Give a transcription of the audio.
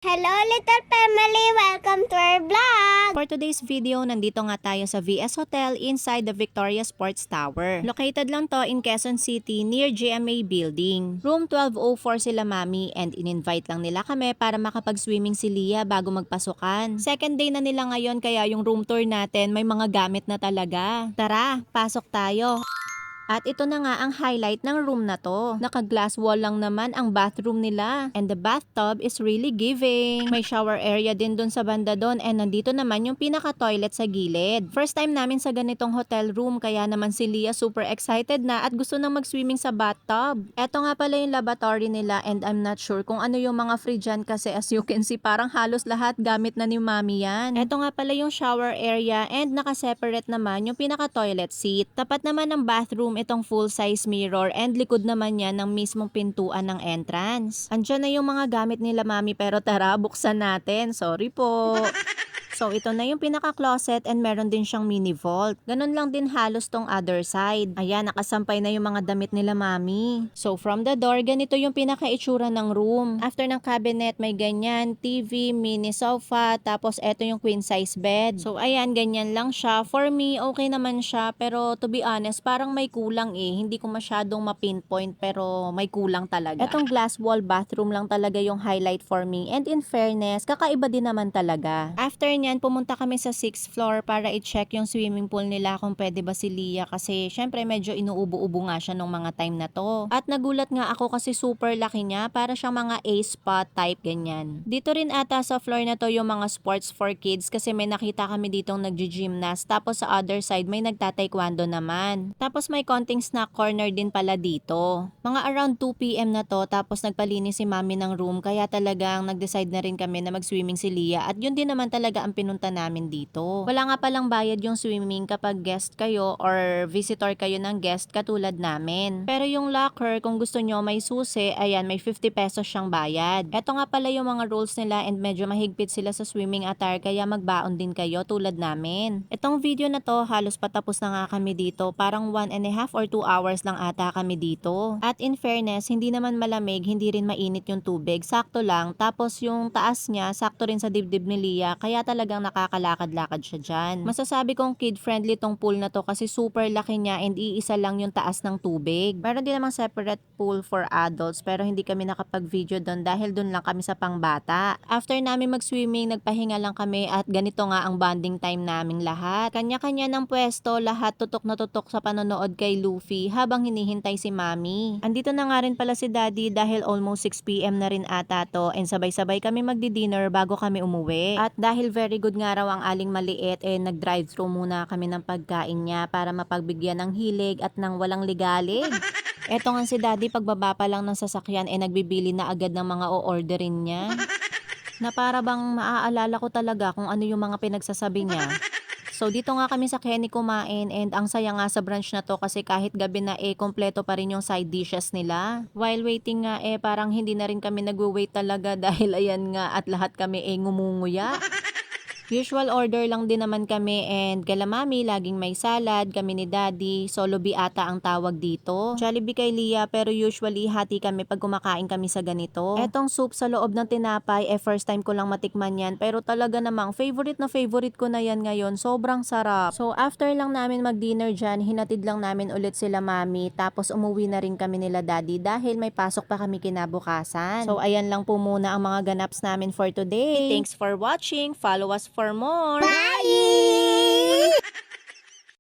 Hello little family! Welcome to our vlog! For today's video, nandito nga tayo sa VS Hotel inside the Victoria Sports Tower. Located lang to in Quezon City near GMA Building. Room 1204 sila mami and in-invite lang nila kami para makapag-swimming si Lia bago magpasukan. Second day na nila ngayon kaya yung room tour natin may mga gamit na talaga. Tara, pasok tayo! At ito na nga ang highlight ng room na to. Naka-glass wall lang naman ang bathroom nila. And the bathtub is really giving. May shower area din dun sa banda dun and nandito naman yung pinaka-toilet sa gilid. First time namin sa ganitong hotel room kaya naman si Lia super excited na at gusto nang mag-swimming sa bathtub. Eto nga pala yung lavatory nila and I'm not sure kung ano yung mga free dyan kasi as you can see parang halos lahat gamit na ni mami yan. Eto nga pala yung shower area and naka-separate naman yung pinaka-toilet seat. Tapat naman ng bathroom itong full-size mirror and likod naman yan ng mismong pintuan ng entrance. Andiyan na yung mga gamit nila mami pero tara buksan natin. Sorry po. So ito na yung pinaka-closet and meron din siyang mini vault. Ganun lang din halos tong other side. Ayan, nakasampay na yung mga damit nila mami. So from the door, ganito yung pinaka-itsura ng room. After ng cabinet, may ganyan, TV, mini sofa, tapos eto yung queen size bed. So ayan, ganyan lang siya. For me, okay naman siya. Pero to be honest, parang may kulang eh. Hindi ko masyadong ma-pinpoint pero may kulang talaga. Etong glass wall bathroom lang talaga yung highlight for me. And in fairness, kakaiba din naman talaga. After niyan, pumunta kami sa 6th floor para i-check yung swimming pool nila kung pwede ba si Lia kasi syempre medyo inuubo-ubo nga siya nung mga time na to. At nagulat nga ako kasi super laki niya para siyang mga A-spot type ganyan. Dito rin ata sa floor na to yung mga sports for kids kasi may nakita kami ditong nagji-gymnast tapos sa other side may nagta-taekwondo naman. Tapos may konting snack corner din pala dito. Mga around 2 PM na to tapos nagpalinis si mami ng room kaya talagang nag-decide na rin kami na mag-swimming si Lia at yun din naman talaga ang pinunta namin dito. Wala nga palang bayad yung swimming kapag guest kayo or visitor kayo ng guest katulad namin. Pero yung locker, kung gusto nyo may susi, ayan may 50 pesos siyang bayad. Eto nga pala yung mga rules nila and medyo mahigpit sila sa swimming attire kaya magbaon din kayo tulad namin. Etong video na to, halos patapos na nga kami dito. Parang 1.5 or 2 hours lang ata kami dito. At in fairness, hindi naman malamig, hindi rin mainit yung tubig. Sakto lang. Tapos yung taas niya, sakto rin sa dibdib ni Lia. Kaya talagang nakakalakad-lakad siya dyan. Masasabi kong kid-friendly tong pool na to kasi super laki niya and iisa lang yung taas ng tubig. Meron din namang separate pool for adults pero hindi kami nakapag-video doon dahil doon lang kami sa pangbata. After namin mag-swimming, nagpahinga lang kami at ganito nga ang bonding time naming lahat. Kanya-kanya ng pwesto, lahat tutok na tutok sa panonood kay Luffy habang hinihintay si Mami. Andito na nga rin pala si Daddy dahil almost 6 PM na rin ata to and sabay-sabay kami magdi-dinner bago kami umuwi. At dahil very good nga raw ang aling maliit, nag-drive-thru muna kami ng pagkain niya para mapagbigyan ng hilig at ng walang ligalig. Eto nga si Daddy pagbaba pa lang ng sasakyan nagbibili na agad ng mga o-orderin niya. Na para bang maaalala ko talaga kung ano yung mga pinagsasabi niya. So dito nga kami sa Kenny kumain and ang saya nga sa brunch na to kasi kahit gabi na kompleto pa rin yung side dishes nila. While waiting nga parang hindi na rin kami nagwe-wait talaga dahil ayan nga at lahat kami ngumunguya. Usual order lang din naman kami and kala mami laging may salad, kami ni Daddy, Solobi ata ang tawag dito. Jollibee kay Lia pero usually hati kami pag kumakain kami sa ganito. Etong soup sa loob ng tinapay first time ko lang matikman yan pero talaga namang favorite na favorite ko na yan ngayon, sobrang sarap. So after lang namin mag-dinner dyan, hinatid lang namin ulit sila mami tapos umuwi na rin kami nila Daddy dahil may pasok pa kami kinabukasan. So ayan lang po muna ang mga ganaps namin for today. Thanks for watching, follow us for more. Bye!